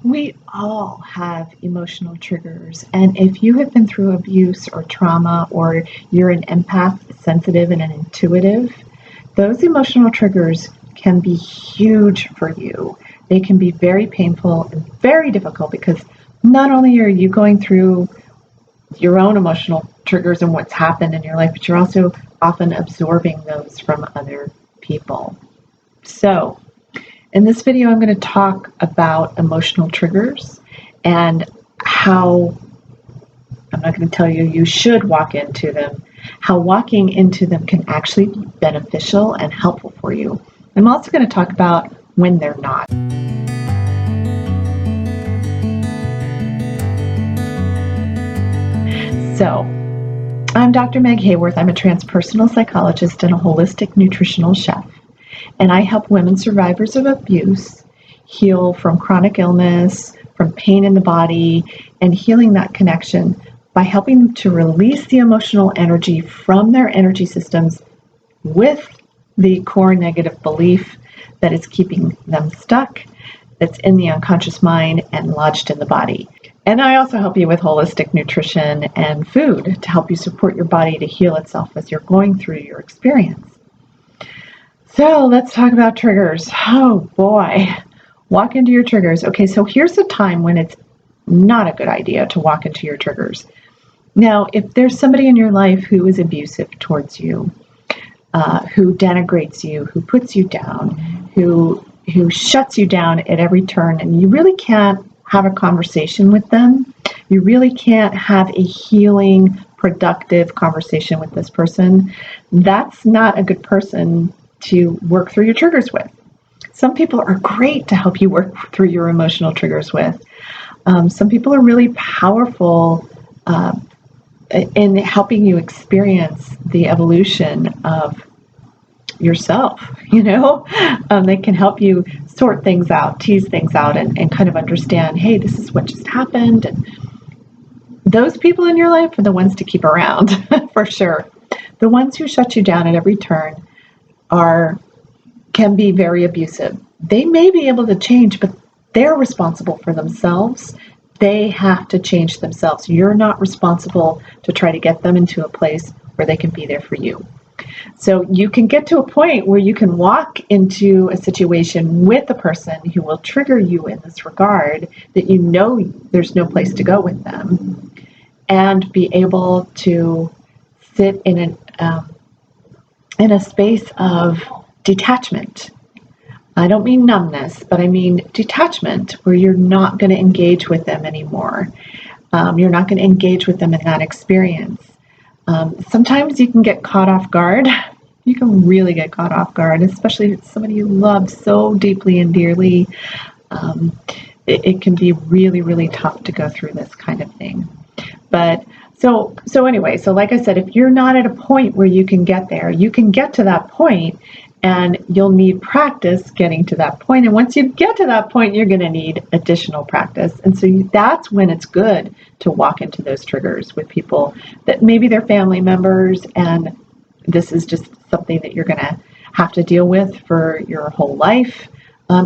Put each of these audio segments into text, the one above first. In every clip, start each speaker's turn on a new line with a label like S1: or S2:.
S1: We all have emotional triggers, and if you have been through abuse or trauma, or you're an empath, sensitive, and an intuitive, those emotional triggers can be huge for you. They can be very painful and very difficult because not only are you going through your own emotional triggers and what's happened in your life, but you're also often absorbing those from other people. So, in this video, I'm going to talk about emotional triggers and how, I'm not going to tell you you should walk into them, how walking into them can actually be beneficial and helpful for you. I'm also going to talk about when they're not. So, I'm Dr. Meg Haworth. I'm a transpersonal psychologist and a holistic nutritional chef. And I help women survivors of abuse heal from chronic illness, from pain in the body, and healing that connection by helping them to release the emotional energy from their energy systems with the core negative belief that is keeping them stuck, that's in the unconscious mind and lodged in the body. And I also help you with holistic nutrition and food to help you support your body to heal itself as you're going through your experience. So let's talk about triggers. Oh boy, walk into your triggers. Okay, so here's a time when it's not a good idea to walk into your triggers. Now, if there's somebody in your life who is abusive towards you, who denigrates you, who puts you down, who shuts you down at every turn, and you really can't have a conversation with them, you really can't have a healing, productive conversation with this person, that's not a good person to work through your triggers with. Some people are great to help you work through your emotional triggers with. Some people are really powerful in helping you experience the evolution of yourself. They can help you sort things out, tease things out, and kind of understand, hey, this is what just happened. And those people in your life are the ones to keep around for sure. The ones who shut you down at every turn can be very abusive. They may be able to change, but they're responsible for themselves. They have to change themselves. You're not responsible to try to get them into a place where they can be there for you. So you can get to a point where you can walk into a situation with a person who will trigger you in this regard, that you know there's no place to go with them, and be able to sit in a space of detachment. I don't mean numbness, but I mean detachment, where you're not going to engage with them anymore. You're not going to engage with them in that experience. Sometimes you can get caught off guard. You can really get caught off guard, especially if it's somebody you love so deeply and dearly. It can be really, really tough to go through this kind of thing. But so like I said, if you're not at a point where you can get there, you can get to that point, and you'll need practice getting to that point. And once you get to that point, you're going to need additional practice. And so that's when it's good to walk into those triggers with people that maybe they're family members, and this is just something that you're going to have to deal with for your whole life.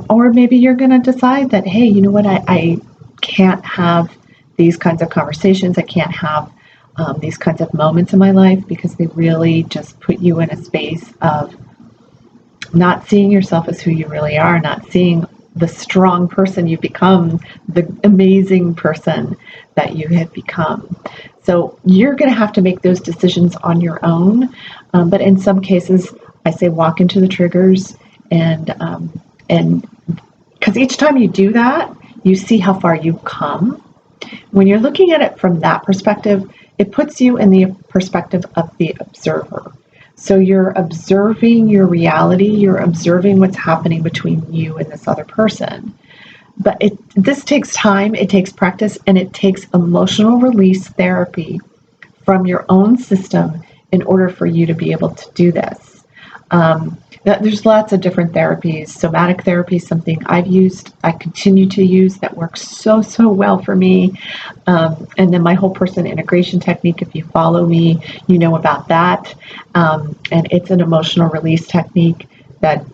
S1: Or maybe you're going to decide that, hey, you know what, I can't have these kinds of conversations. I can't have these kinds of moments in my life because they really just put you in a space of not seeing yourself as who you really are, not seeing the strong person you've become, the amazing person that you have become. So you're going to have to make those decisions on your own. But in some cases, I say walk into the triggers, and because each time you do that, you see how far you've come. When you're looking at it from that perspective, it puts you in the perspective of the observer. So you're observing your reality, you're observing what's happening between you and this other person. But this takes time, it takes practice, and it takes emotional release therapy from your own system in order for you to be able to do this. There's lots of different therapies. Somatic therapy is something I've used, I continue to use, that works so well for me. And then my whole person integration technique, if you follow me, you know about that. And it's an emotional release technique that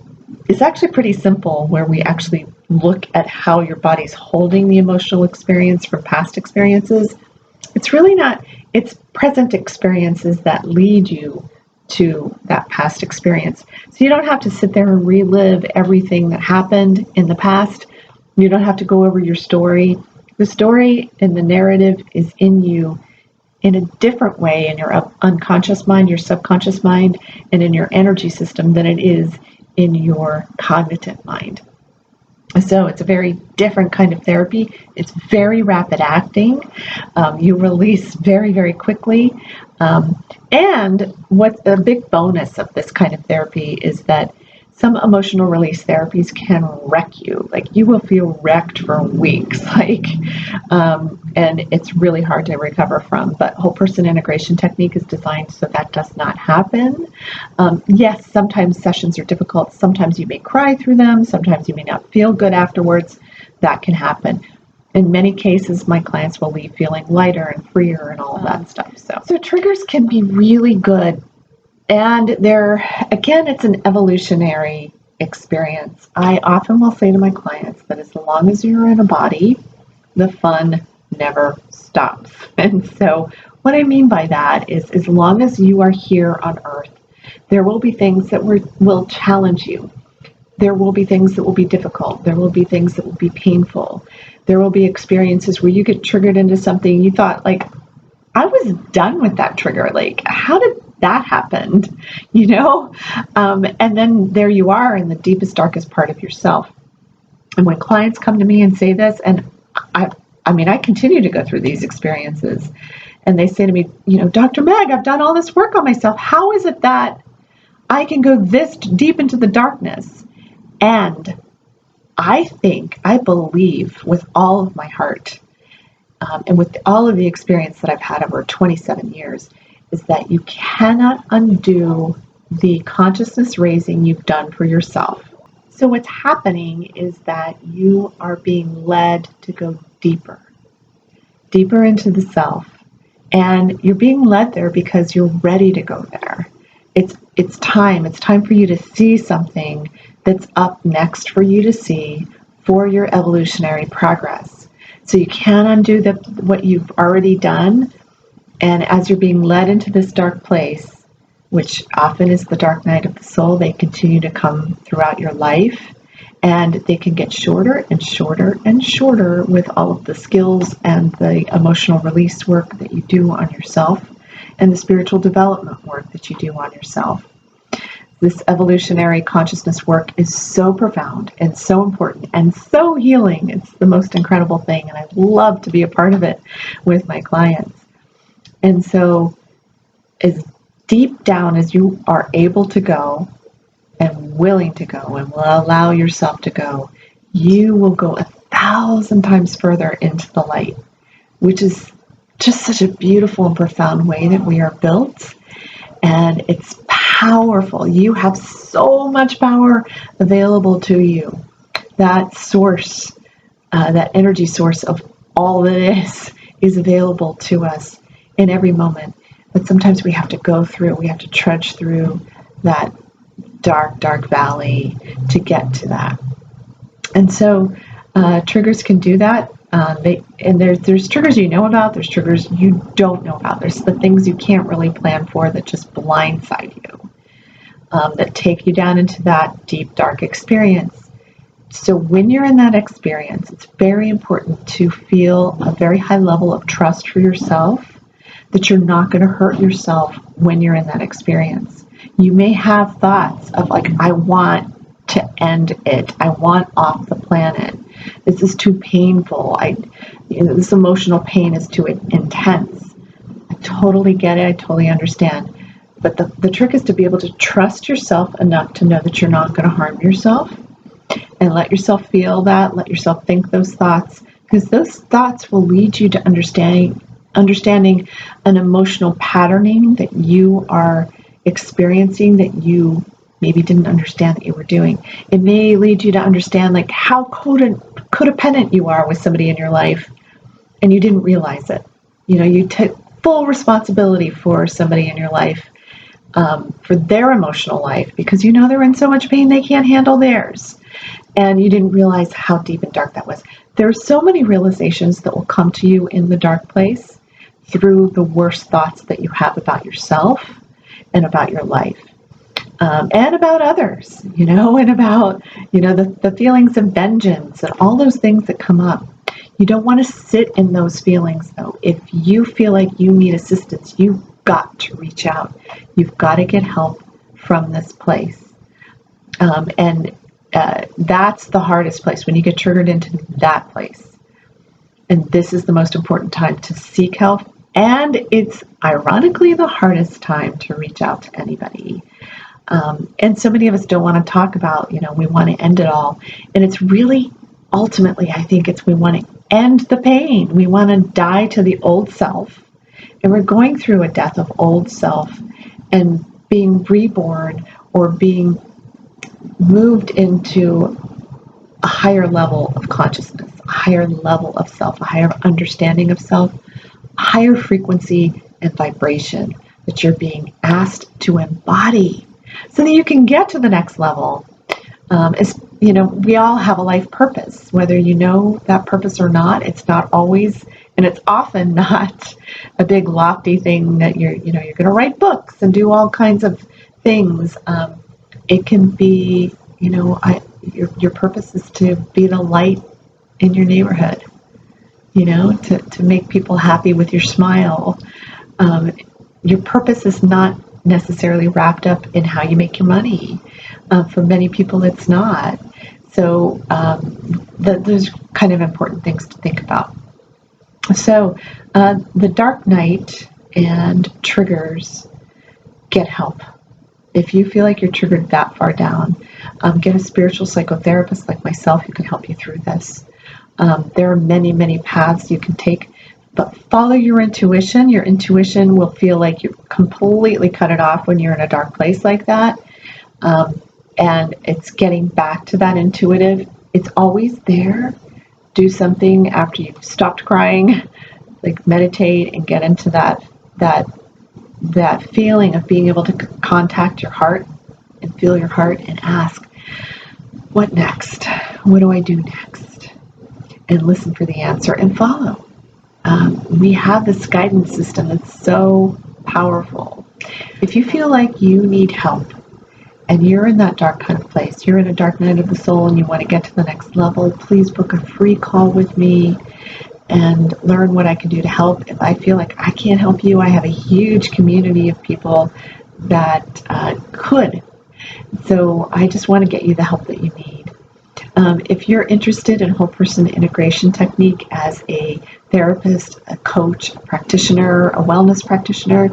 S1: is actually pretty simple, where we actually look at how your body's holding the emotional experience from past experiences, it's really not, it's present experiences that lead you to that past experience. So you don't have to sit there and relive everything that happened in the past. You don't have to go over your story. The story and the narrative is in you in a different way in your unconscious mind, your subconscious mind, and in your energy system than it is in your cognitive mind. So it's a very different kind of therapy. It's very rapid acting. You release very, very quickly. And what's a big bonus of this kind of therapy is that some emotional release therapies can wreck you. Like, you will feel wrecked for weeks, and it's really hard to recover from. But whole person integration technique is designed so that does not happen. Yes, sometimes sessions are difficult. Sometimes you may cry through them. Sometimes you may not feel good afterwards. That can happen. In many cases, my clients will leave feeling lighter and freer and all of that stuff. So triggers can be really good. And again, it's an evolutionary experience. I often will say to my clients that as long as you're in a body, the fun never stops. And so what I mean by that is, as long as you are here on Earth, there will be things that will challenge you. There will be things that will be difficult. There will be things that will be painful. There will be experiences where you get triggered into something you thought, like, I was done with that trigger. Like, how did that happen? And then there you are in the deepest, darkest part of yourself. And when clients come to me and say this, and I continue to go through these experiences, and they say to me, Dr. Meg, I've done all this work on myself. How is it that I can go this deep into the darkness? And I believe with all of my heart, and with all of the experience that I've had over 27 years, is that you cannot undo the consciousness raising you've done for yourself. So what's happening is that you are being led to go deeper into the self. And you're being led there because you're ready to go there. It's time for you to see something that's up next for you to see for your evolutionary progress. So you can't undo what you've already done. And as you're being led into this dark place, which often is the dark night of the soul, they continue to come throughout your life, and they can get shorter and shorter and shorter with all of the skills and the emotional release work that you do on yourself and the spiritual development work that you do on yourself. This evolutionary consciousness work is so profound and so important and so healing. It's the most incredible thing, and I love to be a part of it with my clients. And so as deep down as you are able to go and willing to go and will allow yourself to go, you will go 1,000 times further into the light, which is just such a beautiful and profound way that we are built. And it's powerful. You have so much power available to you. That source, that energy source of all that is available to us in every moment. But sometimes we have to trudge through that dark, dark valley to get to that. And so triggers can do that. There's triggers you know about, there's triggers you don't know about. There's the things you can't really plan for that just blindside you, that take you down into that deep, dark experience. So when you're in that experience, it's very important to feel a very high level of trust for yourself, that you're not going to hurt yourself when you're in that experience. You may have thoughts of, like, I want to end it. I want off the planet. This is too painful. This emotional pain is too intense. I totally get it. I totally understand. But the trick is to be able to trust yourself enough to know that you're not going to harm yourself, and let yourself feel that. Let yourself think those thoughts, because those thoughts will lead you to understanding an emotional patterning that you are experiencing that you maybe didn't understand that you were doing. It may lead you to understand, like, how codependent you are with somebody in your life, and you didn't realize it. You took full responsibility for somebody in your life, for their emotional life, because they're in so much pain they can't handle theirs. and you didn't realize how deep and dark that was. There are so many realizations that will come to you in the dark place through the worst thoughts that you have about yourself and about your life. And about others, and about, the feelings of vengeance and all those things that come up. You don't want to sit in those feelings, though. If you feel like you need assistance, you've got to reach out. You've got to get help from this place. And that's the hardest place, when you get triggered into that place. And this is the most important time to seek help. And it's ironically the hardest time to reach out to anybody. And so many of us don't want to talk about, we want to end it all. And it's really, ultimately, I think we want to end the pain. We want to die to the old self. And we're going through a death of old self and being reborn or being moved into a higher level of consciousness, a higher level of self, a higher understanding of self, a higher frequency and vibration that you're being asked to embody, so that you can get to the next level. We all have a life purpose, whether you know that purpose or not. It's not always, and it's often not a big lofty thing that you're going to write books and do all kinds of things. It can be, your purpose is to be the light in your neighborhood, to make people happy with your smile. Your purpose is not necessarily wrapped up in how you make your money. For many people, it's not. So those kind of important things to think about. So the dark night and triggers, get help. If you feel like you're triggered that far down, get a spiritual psychotherapist like myself who can help you through this. There are many, many paths you can take, but follow your intuition. Your intuition will feel like you completely cut it off when you're in a dark place like that. And it's getting back to that intuitive. It's always there. Do something after you've stopped crying, like meditate and get into that feeling of being able to contact your heart and feel your heart and ask, what next? What do I do next? And listen for the answer and follow. We have this guidance system that's so powerful. If you feel like you need help and you're in that dark kind of place, you're in a dark night of the soul and you want to get to the next level, please book a free call with me and learn what I can do to help. If I feel like I can't help you, I have a huge community of people that could. So I just want to get you the help that you need. If you're interested in whole person integration technique as a therapist, a coach, a practitioner, a wellness practitioner,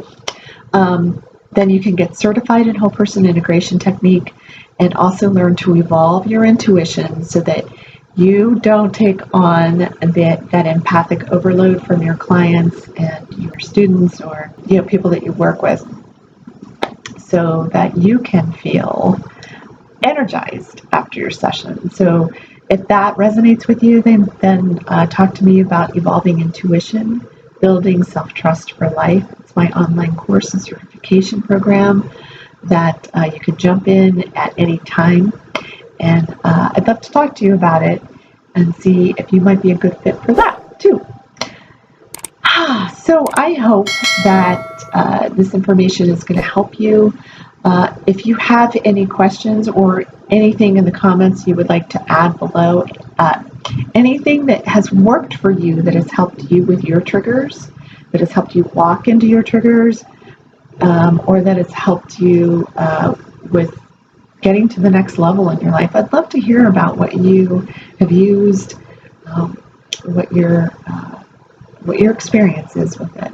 S1: then you can get certified in whole person integration technique and also learn to evolve your intuition so that you don't take on that empathic overload from your clients and your students or people that you work with, so that you can feel energized after your session. So if that resonates with you, then talk to me about evolving intuition, building self-trust for life. It's my online course and certification program that you can jump in at any time. And I'd love to talk to you about it and see if you might be a good fit for that too. So I hope that this information is going to help you. If you have any questions or anything in the comments you would like to add below, anything that has worked for you, that has helped you with your triggers, that has helped you walk into your triggers, or that has helped you with getting to the next level in your life, I'd love to hear about what you have used, what your experience is with it.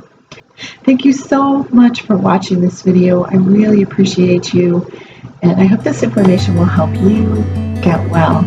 S1: Thank you so much for watching this video. I really appreciate you, and I hope this information will help you get well.